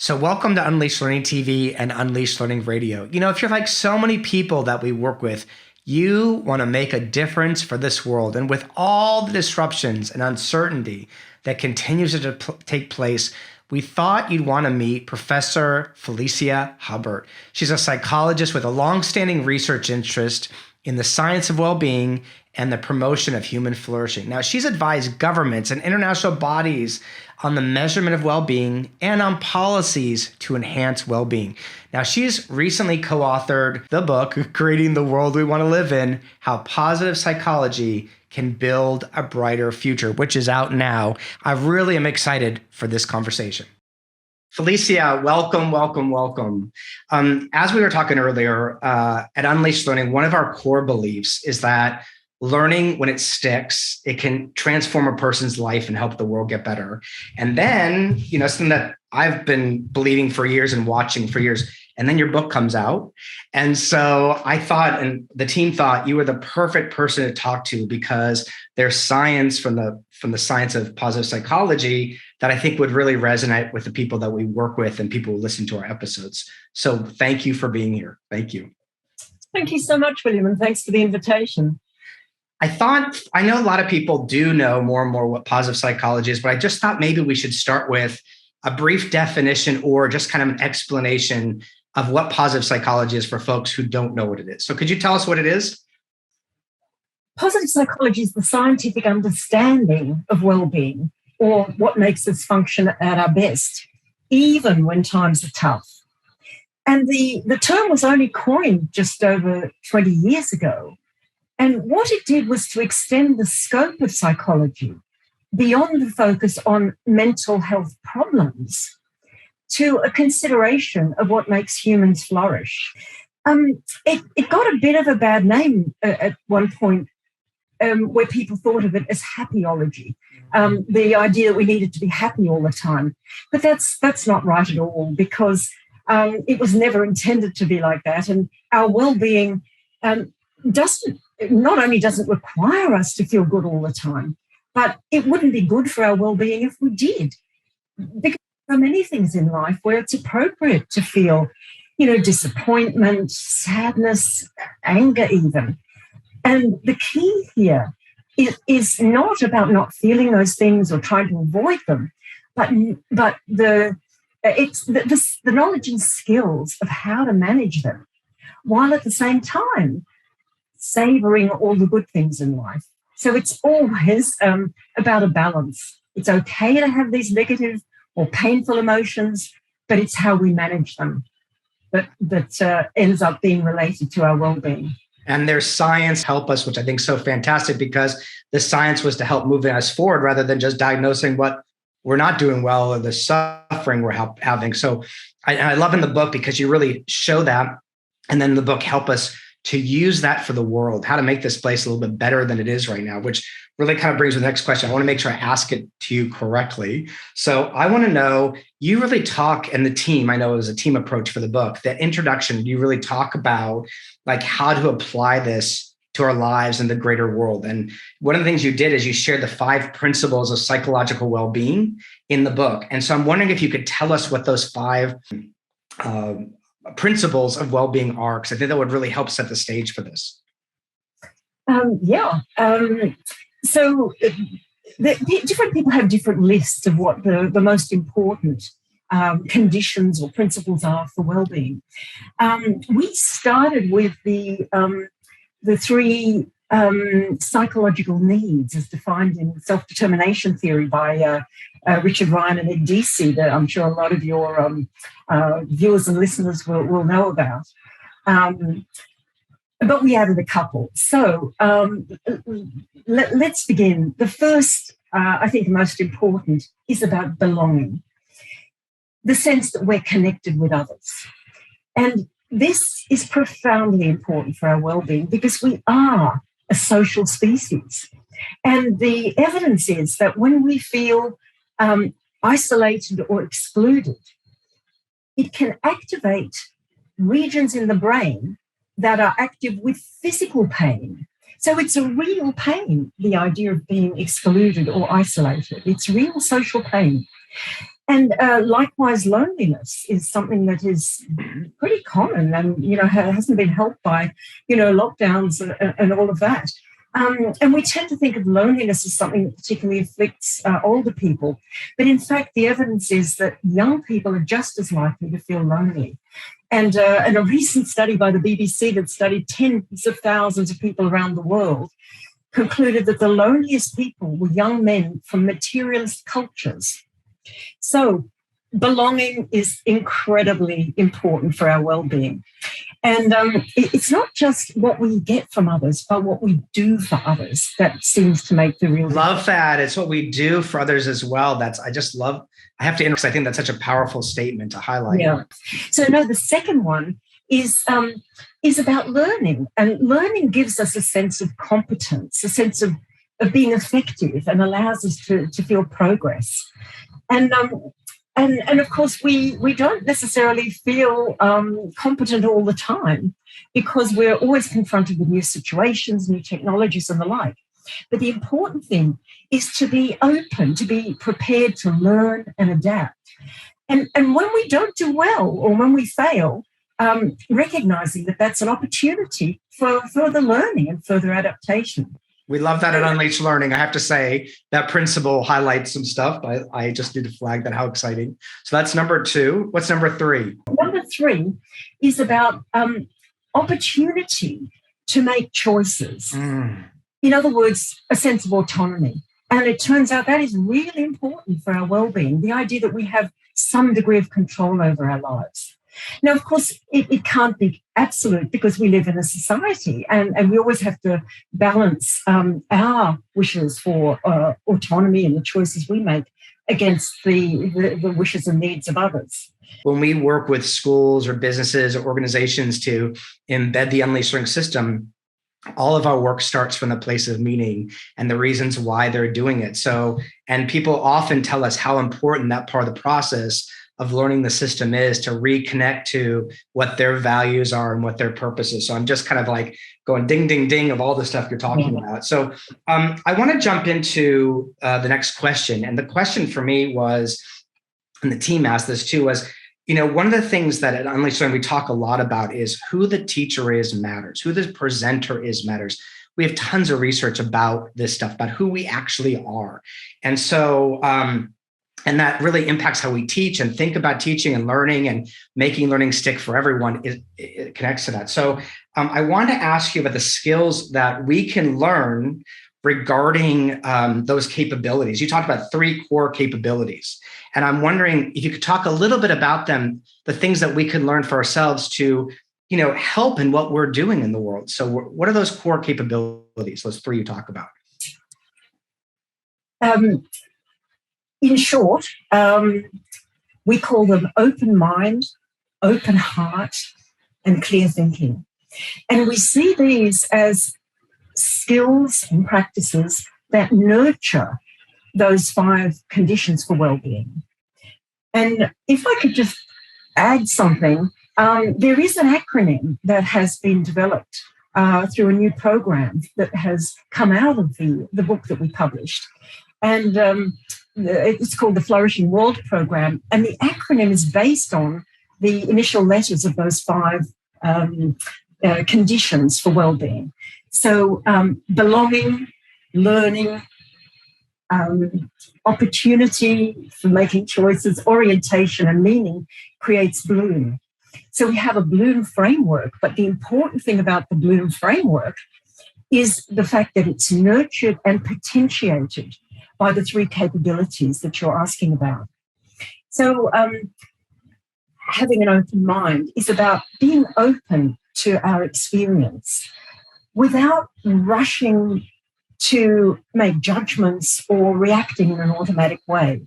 So, welcome to Unleashed Learning TV and Unleashed Learning Radio. If you're like so many people that we work with, you want to make a difference for this world. And with all the disruptions and uncertainty that continues to take place, we thought you'd want to meet Professor Felicia Huppert. She's a psychologist with a longstanding research interest in the science of well-being and the promotion of human flourishing. Now, she's advised governments and international bodies on the measurement of well-being and on policies to enhance well-being. Now, she's recently co-authored the book, Creating the World We Want to Live In, How Positive Psychology Can Build a Brighter Future, which is out now. I really am excited for this conversation. Felicia, welcome, welcome, welcome. As we were talking earlier, at Unleashed Learning, one of our core beliefs is that learning, when it sticks, it can transform a person's life and help the world get better. And then, something that I've been believing for years and watching for years, and then your book comes out. And so I thought, and the team thought, you were the perfect person to talk to because there's science from the science of positive psychology that I think would really resonate with the people that we work with and people who listen to our episodes. So thank you for being here. Thank you. Thank you so much, William, and thanks for the invitation. I know a lot of people do know more and more what positive psychology is, but I just thought maybe we should start with a brief definition or just kind of an explanation of what positive psychology is for folks who don't know what it is. So could you tell us what it is? Positive psychology is the scientific understanding of well-being, or what makes us function at our best, even when times are tough. And the term was only coined just over 20 years ago. And what it did was to extend the scope of psychology beyond the focus on mental health problems to a consideration of what makes humans flourish. It got a bit of a bad name at one point, where people thought of it as happyology, the idea that we needed to be happy all the time. But that's not right at all, because it was never intended to be like that. And our well-being not only doesn't require us to feel good all the time, but it wouldn't be good for our well-being if we did. Because there are many things in life where it's appropriate to feel, disappointment, sadness, anger even. And the key here is not about not feeling those things or trying to avoid them, but it's the knowledge and skills of how to manage them, while at the same time savoring all the good things in life. So it's always about a balance. It's okay to have these negative or painful emotions, but it's how we manage them that ends up being related to our well-being. And there's science help us, which I think is so fantastic, because the science was to help moving us forward rather than just diagnosing what we're not doing well or the suffering we're having. So I love in the book because you really show that. And then the book help us to use that for the world, how to make this place a little bit better than it is right now, which really kind of brings me to the next question. I want to make sure I ask it to you correctly. So I want to know, you really talk, and the team, I know it was a team approach for the book, that introduction, you really talk about like how to apply this to our lives and the greater world. And one of the things you did is you shared the 5 principles of psychological well-being in the book. And so I'm wondering if you could tell us what those 5 principles of well-being are, because I think that would really help set the stage for this. So different people have different lists of what the most important conditions or principles are for well-being. We started with the 3 psychological needs as defined in self-determination theory by Richard Ryan and Ed Deci, that I'm sure a lot of your viewers and listeners will know about. But we added a couple. So let's begin. The first, I think most important, is about belonging. The sense that we're connected with others. And this is profoundly important for our well-being because we are a social species. And the evidence is that when we feel isolated or excluded, it can activate regions in the brain that are active with physical pain. So it's a real pain, the idea of being excluded or isolated. It's real social pain. And likewise, loneliness is something that is pretty common and, hasn't been helped by, lockdowns and all of that. And we tend to think of loneliness as something that particularly afflicts older people. But in fact, the evidence is that young people are just as likely to feel lonely. And a recent study by the BBC that studied tens of thousands of people around the world concluded that the loneliest people were young men from materialist cultures. So belonging is incredibly important for our well-being. And it's not just what we get from others, but what we do for others that seems to make the real difference. Love that. It's what we do for others as well. I have to interrupt because I think that's such a powerful statement to highlight. Yeah. So the second one is about learning. And learning gives us a sense of competence, a sense of being effective, and allows us to feel progress. And of course, we don't necessarily feel competent all the time because we're always confronted with new situations, new technologies and the like. But the important thing is to be open, to be prepared to learn and adapt. And when we don't do well or when we fail, recognizing that that's an opportunity for further learning and further adaptation. We love that at Unleashed Learning. I have to say that principle highlights some stuff. I just need to flag that. How exciting. So that's number 2. What's number 3? Number 3 is about opportunity to make choices. In other words, a sense of autonomy. And it turns out that is really important for our well-being, the idea that we have some degree of control over our lives. Now, of course, it can't be absolute because we live in a society and we always have to balance our wishes for autonomy and the choices we make against the wishes and needs of others. When we work with schools or businesses or organizations to embed the Unleashed Learning system, all of our work starts from the place of meaning and the reasons why they're doing it. And people often tell us how important that part of the process of learning the system is to reconnect to what their values are and what their purpose is. So I'm just kind of like going ding, ding, ding of all the stuff you're talking about. So I want to jump into the next question. And the question for me was, and the team asked this too, was, one of the things that at Unleashed Learning we talk a lot about is who the teacher is matters, who the presenter is matters. We have tons of research about this stuff, about who we actually are. And so, and that really impacts how we teach and think about teaching and learning and making learning stick for everyone. It connects to that. So I want to ask you about the skills that we can learn regarding those capabilities. You talked about 3 core capabilities. And I'm wondering if you could talk a little bit about them, the things that we can learn for ourselves to, help in what we're doing in the world. So what are those core capabilities, those 3 you talk about? In short, we call them open mind, open heart, and clear thinking. And we see these as skills and practices that nurture those 5 conditions for well-being. And if I could just add something, there is an acronym that has been developed through a new program that has come out of the book that we published. And it's called the Flourishing World Program. And the acronym is based on the initial letters of those 5 conditions for well-being. So belonging, learning, opportunity for making choices, orientation, and meaning creates Bloom. So we have a Bloom framework, but the important thing about the Bloom framework is the fact that it's nurtured and potentiated by the 3 capabilities that you're asking about. So having an open mind is about being open to our experience without rushing to make judgments or reacting in an automatic way.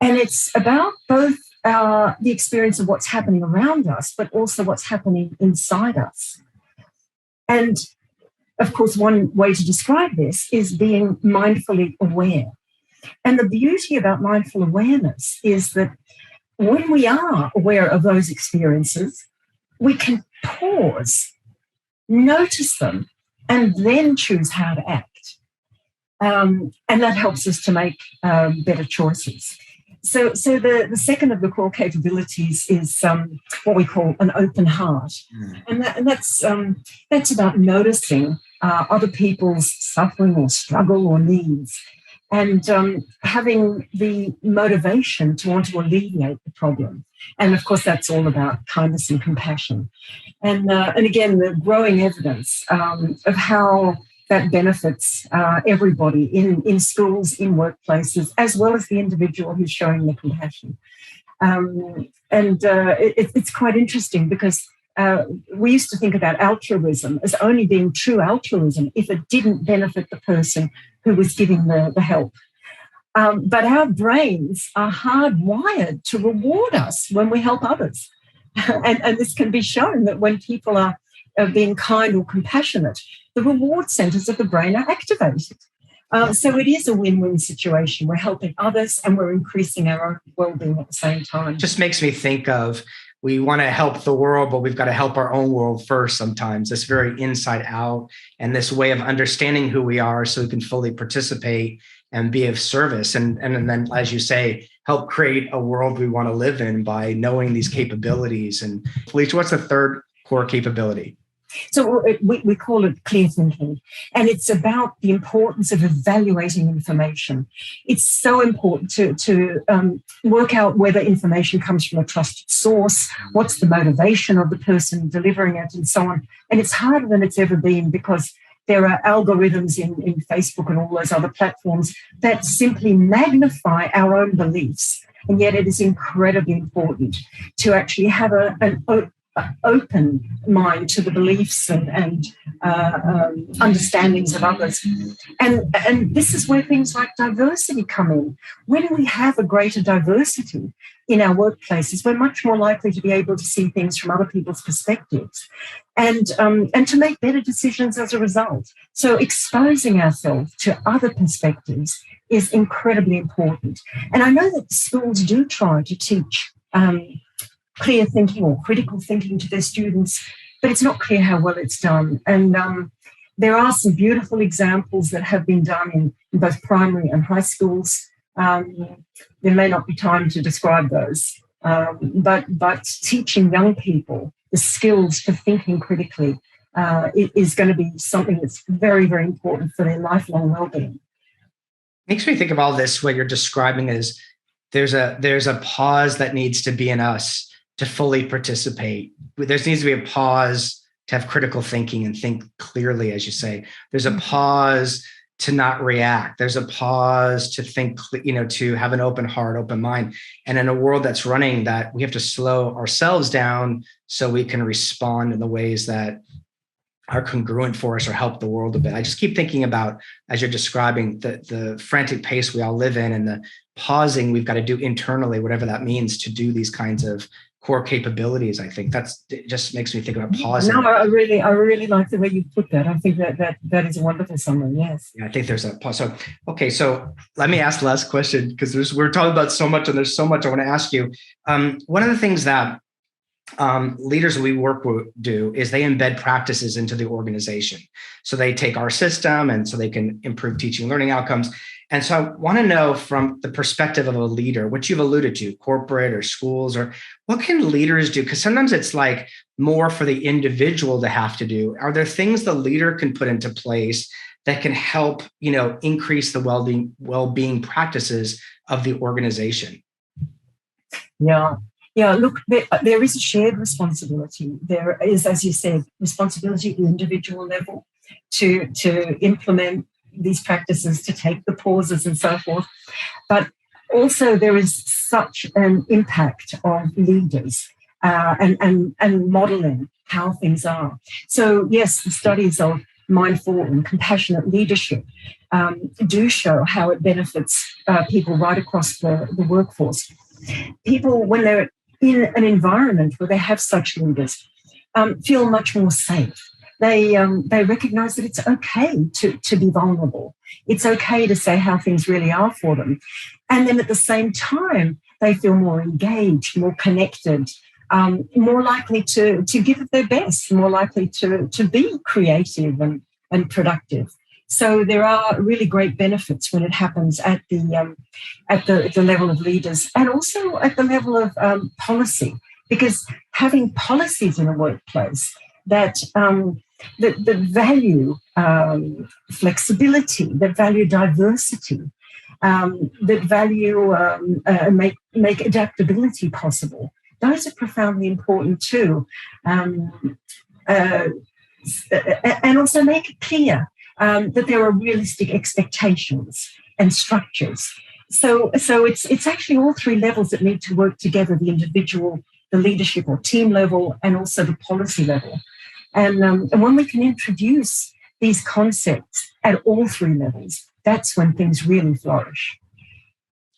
And it's about both the experience of what's happening around us, but also what's happening inside us. And of course, one way to describe this is being mindfully aware. And the beauty about mindful awareness is that when we are aware of those experiences, we can pause, notice them, and then choose how to act. And that helps us to make better choices. So the second of the core capabilities is what we call an open heart, and that's about noticing other people's suffering or struggle or needs, and having the motivation to want to alleviate the problem. And of course, that's all about kindness and compassion. And again, the growing evidence of how that benefits everybody in schools, in workplaces, as well as the individual who's showing the compassion. It's quite interesting because we used to think about altruism as only being true altruism if it didn't benefit the person who was giving the help. But our brains are hardwired to reward us when we help others. And this can be shown that when people are being kind or compassionate, the reward centers of the brain are activated. So it is a win-win situation. We're helping others and we're increasing our own well-being at the same time. Just makes me think of, we want to help the world, but we've got to help our own world first sometimes. This very inside out and this way of understanding who we are so we can fully participate and be of service. And then, as you say, help create a world we want to live in by knowing these capabilities. And Felicia, what's the third core capability? So we call it clear thinking, and it's about the importance of evaluating information. It's so important to work out whether information comes from a trusted source, what's the motivation of the person delivering it, and so on. And it's harder than it's ever been because there are algorithms in Facebook and all those other platforms that simply magnify our own beliefs. And yet it is incredibly important to actually have an open mind to the beliefs and understandings of others. And this is where things like diversity come in. When we have a greater diversity in our workplaces, we're much more likely to be able to see things from other people's perspectives and to make better decisions as a result. So exposing ourselves to other perspectives is incredibly important. And I know that schools do try to teach clear thinking or critical thinking to their students, but it's not clear how well it's done. And there are some beautiful examples that have been done in both primary and high schools. There may not be time to describe those, but teaching young people the skills for thinking critically is going to be something that's very, very important for their lifelong well-being. Makes me think of all this, what you're describing is there's a pause that needs to be in us to fully participate. There needs to be a pause to have critical thinking and think clearly, as you say. There's a pause to not react. There's a pause to think, to have an open heart, open mind. And in a world that's running that, we have to slow ourselves down so we can respond in the ways that are congruent for us or help the world a bit. I just keep thinking about, as you're describing, the frantic pace we all live in and the pausing we've got to do internally, whatever that means, to do these kinds of core capabilities. I think it just makes me think about pausing. No, I really like the way you put that. I think that is a wonderful summary. Yes. Yeah, I think there's a pause. So, okay, so let me ask the last question because we're talking about so much and there's so much I want to ask you. One of the things that leaders we work with do is they embed practices into the organization. So they take our system and so they can improve teaching and learning outcomes. And so I want to know from the perspective of a leader, what you've alluded to, corporate or schools, or what can leaders do? Because sometimes it's like more for the individual to have to do. Are there things the leader can put into place that can help, increase the well-being practices of the organization? Yeah. Yeah, look, there is a shared responsibility. There is, as you said, responsibility at the individual level to implement these practices, to take the pauses and so forth. But also there is such an impact of leaders and modeling how things are. So yes, the studies of mindful and compassionate leadership do show how it benefits people right across the workforce. People, when they're in an environment where they have such leaders, feel much more safe. They recognize that it's okay to be vulnerable. It's okay to say how things really are for them. And then at the same time, they feel more engaged, more connected, more likely to give it their best, more likely to be creative and productive. So there are really great benefits when it happens at the level of leaders and also at the level of policy, because having policies in a workplace that value flexibility, that value diversity, that value make adaptability possible. Those are profoundly important too, and also make it clear that there are realistic expectations and structures. So it's actually all three levels that need to work together: the individual, the leadership or team level, and also the policy level. And when we can introduce these concepts at all three levels, that's when things really flourish.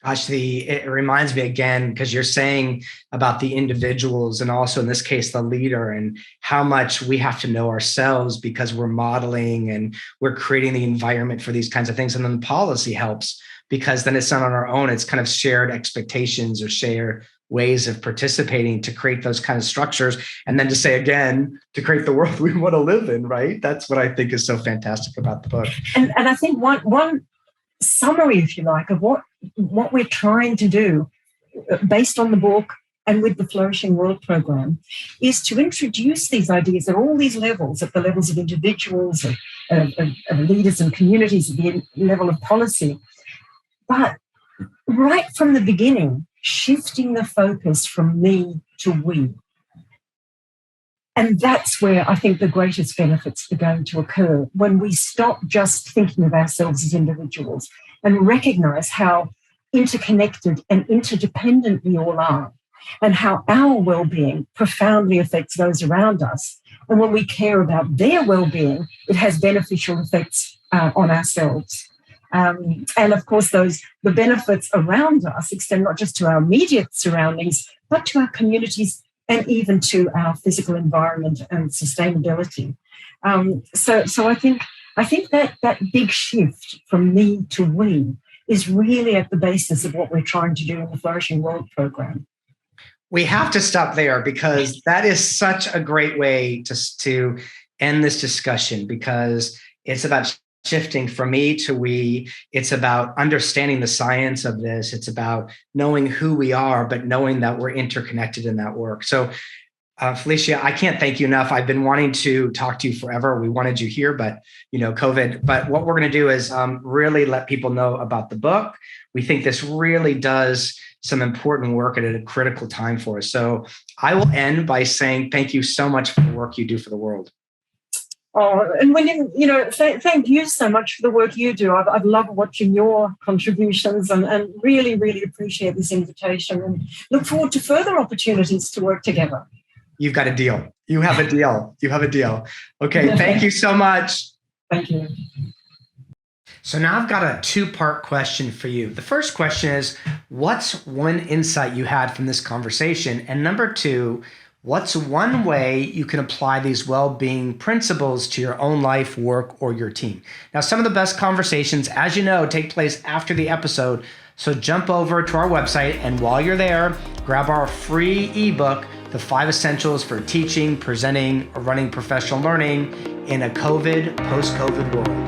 Gosh, it reminds me again, because you're saying about the individuals and also in this case, the leader, and how much we have to know ourselves because we're modeling and we're creating the environment for these kinds of things. And then the policy helps because then it's not on our own. It's kind of shared expectations or shared ways of participating to create those kind of structures. And then to say again, to create the world we want to live in, right? That's what I think is so fantastic about the book. And I think one summary, if you like, of what we're trying to do based on the book and with the Flourishing World program is to introduce these ideas at all these levels, at the levels of individuals, of leaders and communities, at the level of policy. But right from the beginning, shifting the focus from me to we. And that's where I think the greatest benefits are going to occur, when we stop just thinking of ourselves as individuals and recognize how interconnected and interdependent we all are, and how our well-being profoundly affects those around us. And when we care about their well-being, it has beneficial effects on ourselves. And of course, the benefits around us extend not just to our immediate surroundings, but to our communities and even to our physical environment and sustainability. So I think that big shift from me to we is really at the basis of what we're trying to do in the Flourishing World program. We have to stop there because that is such a great way to end this discussion, because it's about shifting from me to we. It's about understanding the science of this. It's about knowing who we are, but knowing that we're interconnected in that work. So Felicia, I can't thank you enough. I've been wanting to talk to you forever. We wanted you here, but COVID. But what we're going to do is really let people know about the book. We think this really does some important work at a critical time for us. So I will end by saying thank you so much for the work you do for the world. Oh, and William, thank you so much for the work you do. I've loved watching your contributions and really, really appreciate this invitation and look forward to further opportunities to work together. You've got a deal. You have a deal. You have a deal. Okay. Thank you so much. Thank you. So now I've got a two-part question for you. The first question is, what's one insight you had from this conversation? And number two, what's one way you can apply these well-being principles to your own life, work, or your team? Now, some of the best conversations, as you know, take place after the episode. So jump over to our website, and while you're there, grab our free ebook, The 5 Essentials for Teaching, Presenting, or Running Professional Learning in a post-COVID world.